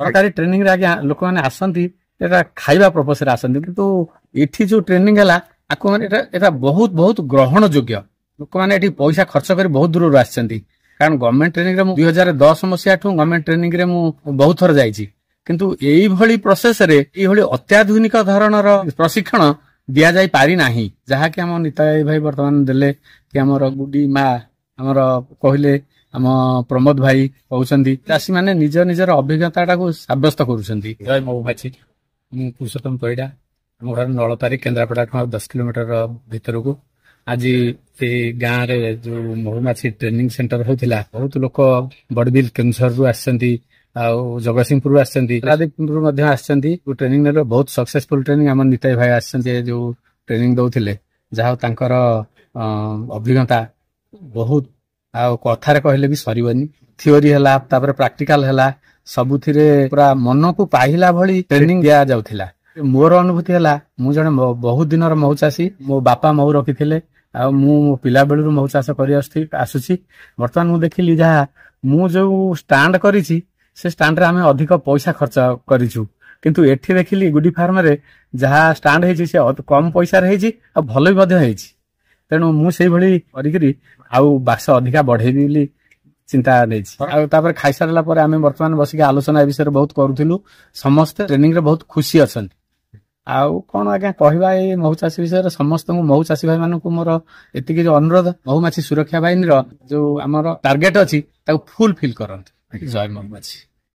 सरकारी ट्रेनिंग रे आज्ञा लोक मैंने आसती खाइबा पर्पस आसती किंतु एठी जो ट्रेनिंग है आपको मैंने बहुत बहुत ग्रहण योग्य लोक मैंने पैसा खर्च कर बहुत दूर आसती कारण गवर्नमेंट ट्रेनिंग रे 2010 मसीहा ठू गवर्नमेंट ट्रेनिंग रे बहुत थर जाइछि किंतु एई भली प्रोसेस रे एई भली अत्याधुनिक धरणर प्रशिक्षण दिया जाई पारि नाही जहा कि हम निताई भाई वर्तमान देले कि हमर गुडी मा हमर कहले हम प्रमोद भाई कहउछंती चासी माने निज निजर अभिज्ञता टाको साब्यस्त करूछंती जय महुमाछी पुरुषोत्तम परिडा हम घर नलतारी केन्द्रापड़ा 10 किलोमीटर भीतर को आज ए गाँव रे जो महुमाछी ट्रेनिंग सेंटर होतिला बहुत लोक बड़बिल केन्सर रु आछंती जगतसिंहपुर आसछंती ट्रेनिंग ने बहुत सक्सेसफुल ट्रेनिंग आम निताई भाई आसछंती जो ट्रेनिंग दउथिले जहा तांकर अभिज्ञता बहुत कथार कहले भी सरीबनी थियोरी हला तापर प्रैक्टिकल हला सबुथिरे पूरा मन को पाहिला भली ट्रेनिंग दिया जाउथिला मोर अनुभूति हला मु जने बहुत दिनर महु चासी मो बापा महु रखिथिले आ मु पिला बेलु महु चाष करि आसुची वर्तमान मु देखिली जहा मु जो स्टैंड करिछि से स्टैंड रे हमें अधिक पैसा खर्च करिछु किंतु एठी देखिली गुडी फार्म रे जहा स्टैंड हेछि से कम पैसा रे हेछि आ भलो भी मध्य हेछि तेणु मु सेही भली करिकरी आउ बाक्स अधिका बढ़ेबी बोली चिंता नेछि आ तापर खाइ सारला पर आमे वर्तमान बसिके आलोचना विषय बहुत करूथिलु समस्त ट्रेनिंग रे बहुत खुशी अछन आउ कोन आज्ञा कहबा ए महुचासी विषय समस्त महुचासी भाई मानकु मोर एतिके जो अनुरोध महुमाछी सुरक्षा बाहिनी रो जो हमर टार्गेट अछि ताको फुल फिल करंत जय महुमाछी।